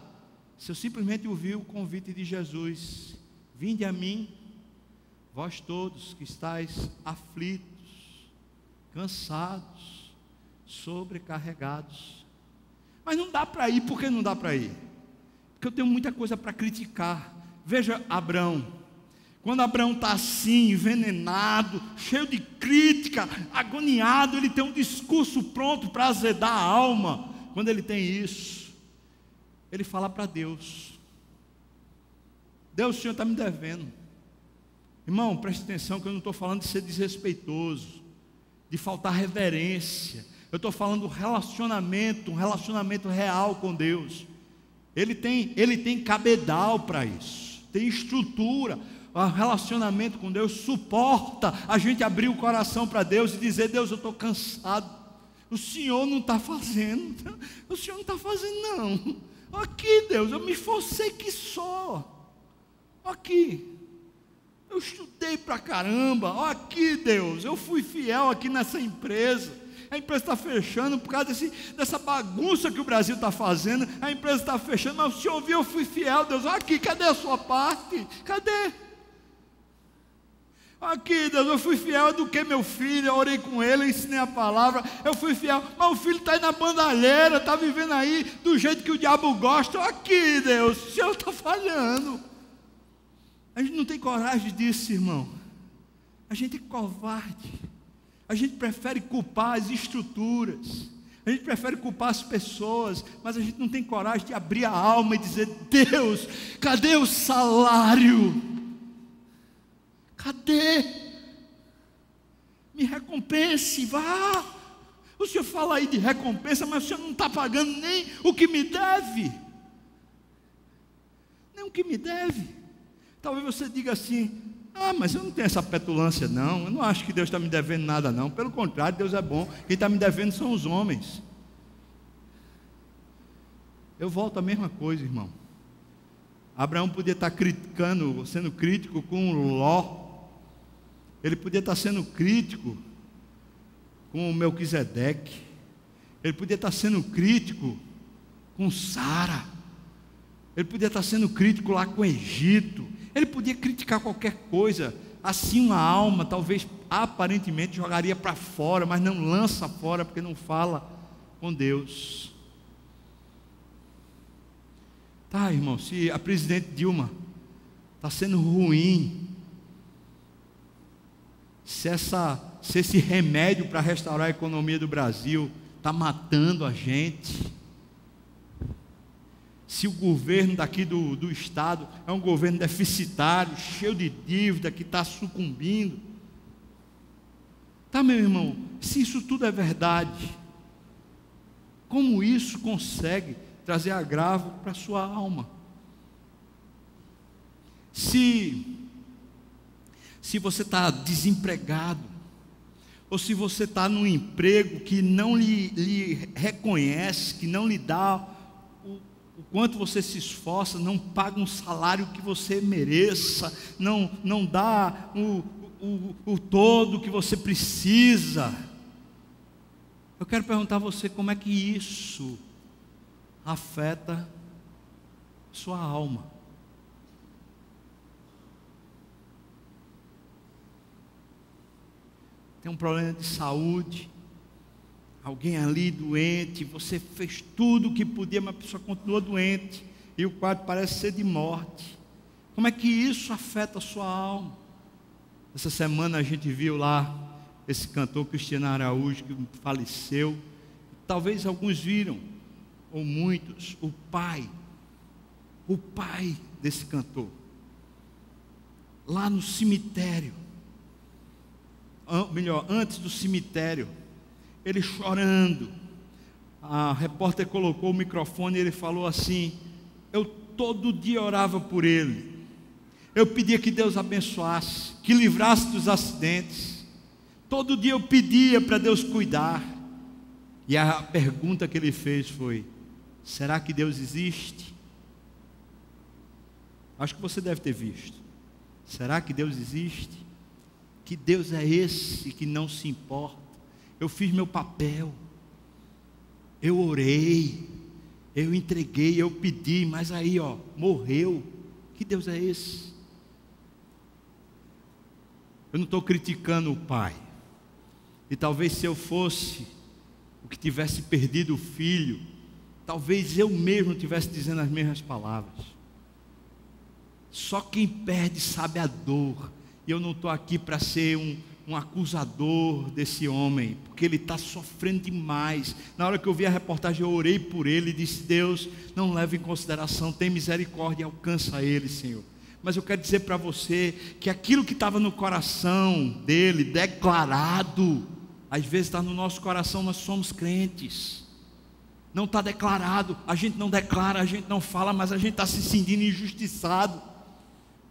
se eu simplesmente ouvir o convite de Jesus: vinde a mim, vós todos que estáis aflitos, cansados, sobrecarregados. Mas não dá para ir. Por que não dá para ir? Porque eu tenho muita coisa para criticar. Veja Abrão, quando Abrão está assim, envenenado, cheio de crítica, agoniado, ele tem um discurso pronto para azedar a alma. Quando ele tem isso, ele fala para Deus: Deus, o Senhor está me devendo. Irmão, preste atenção que eu não estou falando de ser desrespeitoso, de faltar reverência. Eu estou falando do relacionamento, um relacionamento real com Deus. Ele tem cabedal para isso, tem estrutura. O relacionamento com Deus suporta a gente abrir o coração para Deus e dizer: Deus, eu estou cansado, o Senhor não está fazendo, o Senhor não está fazendo não. Aqui, Deus, eu me esforcei que só, aqui, eu estudei pra caramba, aqui, Deus, eu fui fiel aqui nessa empresa, a empresa está fechando por causa dessa bagunça que o Brasil está fazendo, a empresa está fechando, mas o Senhor viu, eu fui fiel, Deus, aqui, cadê a sua parte? Cadê? Aqui, Deus, eu fui fiel, eduquei meu filho, eu orei com ele, eu ensinei a palavra, eu fui fiel, mas o filho está aí na bandalheira, está vivendo aí do jeito que o diabo gosta. Aqui, Deus, o Senhor está falhando. A gente não tem coragem disso, irmão. A gente é covarde. A gente prefere culpar as estruturas, a gente prefere culpar as pessoas, mas a gente não tem coragem de abrir a alma e dizer: Deus, cadê o salário? Cadê? Me recompense, vá. O Senhor fala aí de recompensa, mas o Senhor não está pagando nem o que me deve. Nem o que me deve. Talvez você diga assim: mas eu não tenho essa petulância não, eu não acho que Deus está me devendo nada não, pelo contrário, Deus é bom, quem está me devendo são os homens. Eu volto à mesma coisa, irmão. Abraão podia estar criticando, sendo crítico com Ló, ele podia estar sendo crítico com Melquisedeque, ele podia estar sendo crítico com Sara, ele podia estar sendo crítico lá com o Egito, ele podia criticar qualquer coisa. Assim uma alma talvez aparentemente jogaria para fora, mas não lança fora, porque não fala com Deus. Tá, irmão, se a presidente Dilma está sendo ruim, se esse remédio para restaurar a economia do Brasil está matando a gente, se o governo daqui do estado é um governo deficitário, cheio de dívida, que está sucumbindo, Tá, meu irmão, se isso tudo é verdade, como isso consegue trazer agravo para a sua alma? Se você está desempregado, ou se você está num emprego que não lhe reconhece, que não lhe dá o quanto você se esforça, não paga um salário que você mereça, não dá o todo que você precisa, eu quero perguntar a você, como é que isso afeta sua alma? Tem um problema de saúde, alguém ali doente, você fez tudo o que podia, mas a pessoa continua doente, e o quadro parece ser de morte. Como é que isso afeta a sua alma? Essa semana a gente viu lá esse cantor Cristiano Araújo, que faleceu. Talvez alguns viram, ou muitos, o pai desse cantor, lá no cemitério, melhor, antes do cemitério, ele chorando, a repórter colocou o microfone e ele falou assim: eu todo dia orava por ele, eu pedia que Deus abençoasse, que livrasse dos acidentes, todo dia eu pedia para Deus cuidar. E a pergunta que ele fez foi: será que Deus existe? Acho que você deve ter visto. Será que Deus existe? Que Deus é esse que não se importa? Eu fiz meu papel, eu orei, eu entreguei, eu pedi, mas aí morreu. Que Deus é esse? Eu não estou criticando o pai, e talvez se eu fosse o que tivesse perdido o filho, talvez eu mesmo estivesse dizendo as mesmas palavras. Só quem perde sabe a dor. E eu não estou aqui para ser um acusador desse homem, porque ele está sofrendo demais. Na hora que eu vi a reportagem, eu orei por ele e disse: Deus, não leve em consideração, tem misericórdia e alcança ele, Senhor. Mas eu quero dizer para você que aquilo que estava no coração dele, declarado, às vezes está no nosso coração. Nós somos crentes, não está declarado, a gente não declara, a gente não fala, mas a gente está se sentindo injustiçado.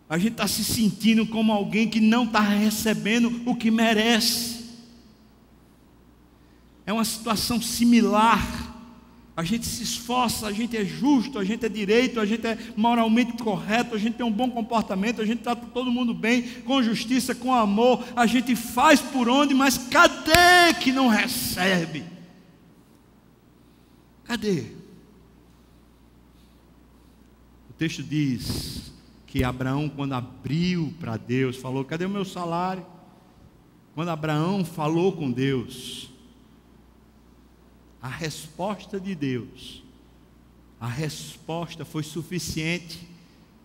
A gente está se sentindo como alguém que não está recebendo o que merece. É uma situação similar. A gente se esforça, a gente é justo, a gente é direito, a gente é moralmente correto, a gente tem um bom comportamento, a gente trata todo mundo bem, com justiça, com amor, a gente faz por onde, mas cadê que não recebe? Cadê? O texto diz que Abraão, quando abriu para Deus, falou: cadê o meu salário? Quando Abraão falou com Deus, a resposta de Deus, a resposta foi suficiente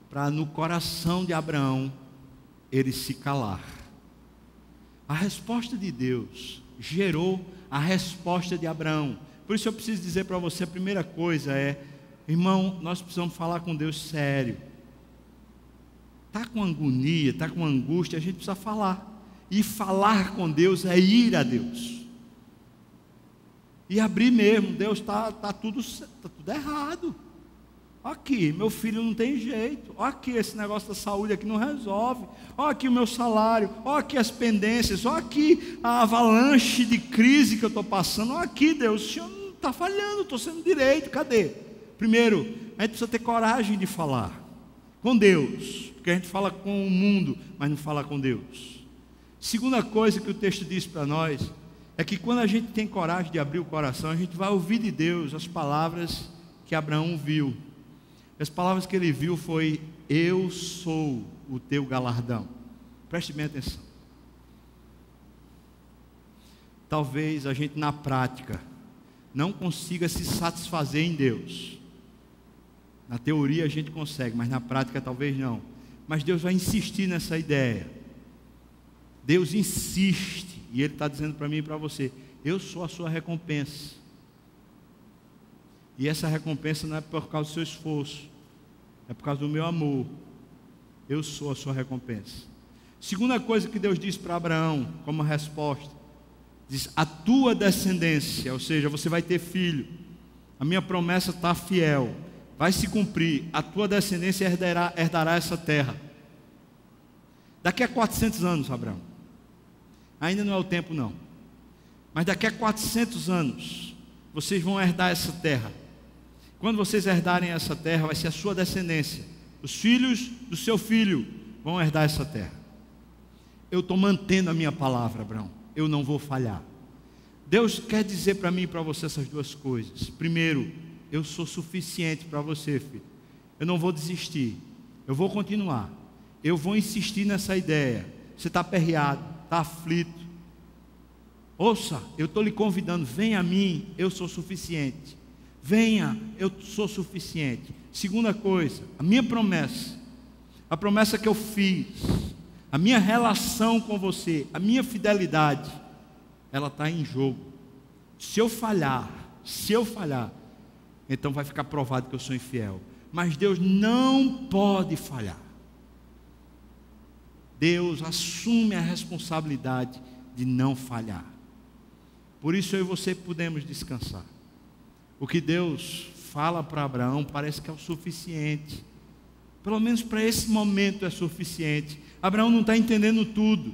para no coração de Abraão ele se calar. A resposta de Deus gerou a resposta de Abraão. Por isso eu preciso dizer para você, a primeira coisa é: irmão, nós precisamos falar com Deus sério. Está com agonia, está com angústia, a gente precisa falar. E falar com Deus é ir a Deus. E abrir mesmo. Deus, está tudo errado. Aqui, meu filho não tem jeito. Aqui, esse negócio da saúde aqui não resolve. Olha aqui o meu salário. Olha aqui as pendências. Olha aqui a avalanche de crise que eu estou passando. Olha aqui, Deus, o Senhor não está falhando, estou sendo direito. Cadê? Primeiro, a gente precisa ter coragem de falar com Deus, porque a gente fala com o mundo, mas não fala com Deus. Segunda coisa que o texto diz para nós é que quando a gente tem coragem de abrir o coração, a gente vai ouvir de Deus as palavras que Abraão viu. As palavras que ele viu foi: eu sou o teu galardão. Preste bem atenção. Talvez a gente na prática não consiga se satisfazer em Deus. Na teoria a gente consegue, mas na prática talvez não. Mas Deus vai insistir nessa ideia. Deus insiste, e Ele está dizendo para mim e para você: eu sou a sua recompensa. E essa recompensa não é por causa do seu esforço, é por causa do meu amor. Eu sou a sua recompensa. Segunda coisa que Deus disse para Abraão como resposta: Diz, a tua descendência, ou seja, você vai ter filho. A minha promessa está fiel, vai se cumprir. A tua descendência herdará essa terra. Daqui a 400 anos, Abraão. Ainda não é o tempo não. Mas daqui a 400 anos, vocês vão herdar essa terra. Quando vocês herdarem essa terra, vai ser a sua descendência. Os filhos do seu filho vão herdar essa terra. Eu estou mantendo a minha palavra, Abraão. Eu não vou falhar. Deus quer dizer para mim e para você essas duas coisas. Primeiro, eu sou suficiente para você, filho. Eu não vou desistir. Eu vou continuar. Eu vou insistir nessa ideia. Você está aperreado, está aflito. Ouça, eu estou lhe convidando. Venha a mim, eu sou suficiente. Venha, eu sou suficiente. Segunda coisa, a minha promessa. A promessa que eu fiz. A minha relação com você, a minha fidelidade, ela está em jogo. Se eu falhar, então vai ficar provado que eu sou infiel. Mas Deus não pode falhar. Deus assume a responsabilidade de não falhar. Por isso eu e você podemos descansar. O que Deus fala para Abraão parece que é o suficiente. Pelo menos para esse momento é suficiente. Abraão não está entendendo tudo.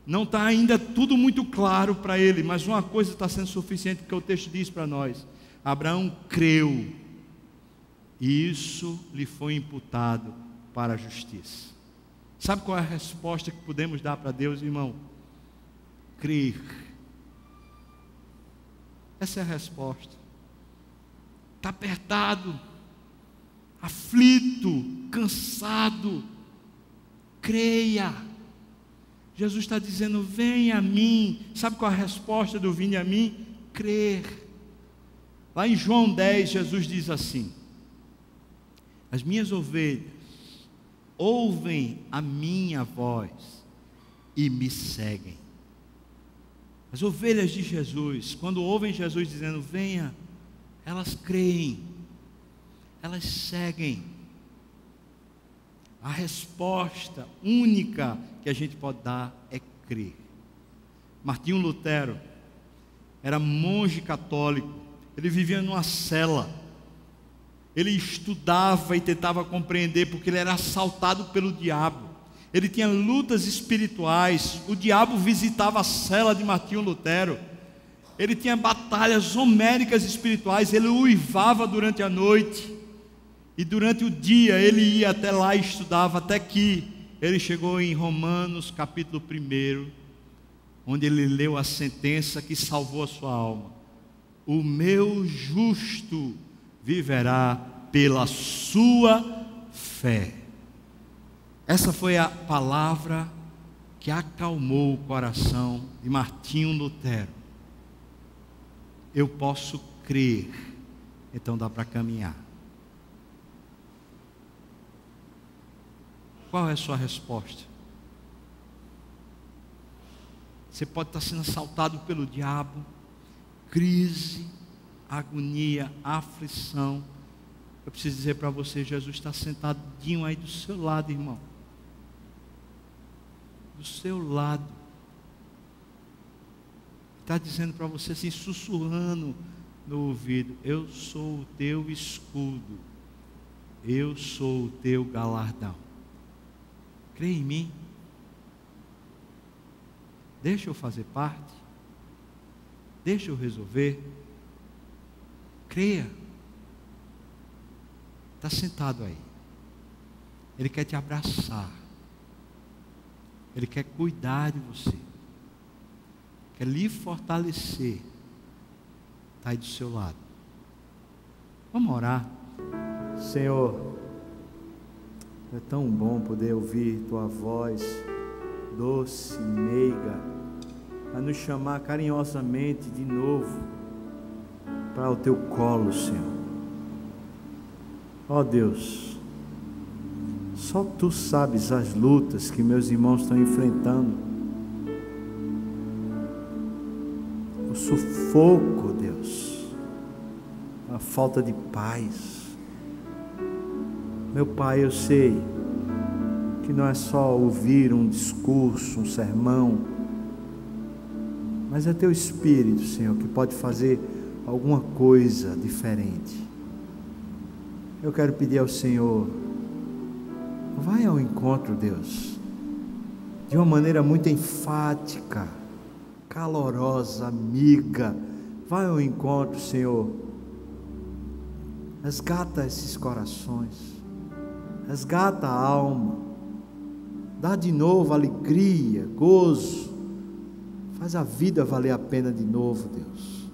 Não está ainda tudo muito claro para ele. Mas uma coisa está sendo suficiente, porque o texto diz para nós. Abraão creu. E isso lhe foi imputado para a justiça. Sabe qual é a resposta que podemos dar para Deus, irmão? Crer. Essa é a resposta. Está apertado, aflito, cansado. Creia. Jesus está dizendo, venha a mim. Sabe qual é a resposta do vinde a mim? Crer. Lá em João 10, Jesus diz assim: as minhas ovelhas ouvem a minha voz e me seguem. As ovelhas de Jesus, quando ouvem Jesus dizendo, venha, elas creem, elas seguem. A resposta única que a gente pode dar é crer. Martinho Lutero era monge católico. Ele vivia numa cela. Ele estudava e tentava compreender, porque ele era assaltado pelo diabo. Ele tinha lutas espirituais. O diabo visitava a cela de Martinho Lutero. Ele tinha batalhas homéricas espirituais. Ele uivava durante a noite. E durante o dia ele ia até lá e estudava, até que ele chegou em Romanos capítulo 1, onde ele leu a sentença que salvou a sua alma. O meu justo viverá pela sua fé. Essa foi a palavra que acalmou o coração de Martinho Lutero. Eu posso crer, então dá para caminhar. Qual é a sua resposta? Você pode estar sendo assaltado pelo diabo, crise, agonia, aflição. Eu preciso dizer para você, Jesus está sentadinho aí do seu lado, irmão. Do seu lado. Está dizendo para você assim, sussurrando no ouvido: eu sou o teu escudo, eu sou o teu galardão. Crê em mim. Deixa eu fazer parte. Deixa eu resolver. Creia. Está sentado aí. Ele quer te abraçar. Ele quer cuidar de você. Quer lhe fortalecer. Está aí do seu lado. Vamos orar. Senhor, é tão bom poder ouvir Tua voz doce, meiga, a nos chamar carinhosamente de novo para o Teu colo, Senhor. Ó Deus, só Tu sabes as lutas que meus irmãos estão enfrentando, o sufoco, Deus, a falta de paz. Meu Pai, eu sei que não é só ouvir um discurso, um sermão, mas é Teu Espírito, Senhor, que pode fazer alguma coisa diferente. Eu quero pedir ao Senhor, vai ao encontro, Deus, de uma maneira muito enfática, calorosa, amiga. Vai ao encontro, Senhor. Resgata esses corações, resgata a alma, dá de novo alegria, gozo, faz a vida valer a pena de novo, Deus.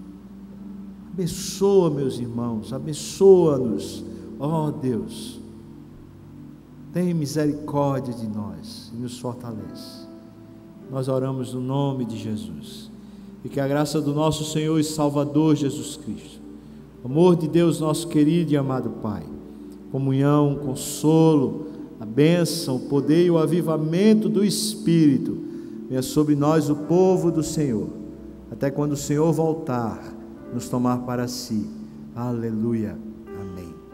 Abençoa meus irmãos, abençoa-nos, ó Deus. Tem misericórdia de nós e nos fortalece. Nós oramos no nome de Jesus, e que a graça do nosso Senhor e Salvador Jesus Cristo, o amor de Deus nosso querido e amado Pai, comunhão, consolo, a bênção, o poder e o avivamento do Espírito venha sobre nós, o povo do Senhor, até quando o Senhor voltar, nos tomar para si. Aleluia.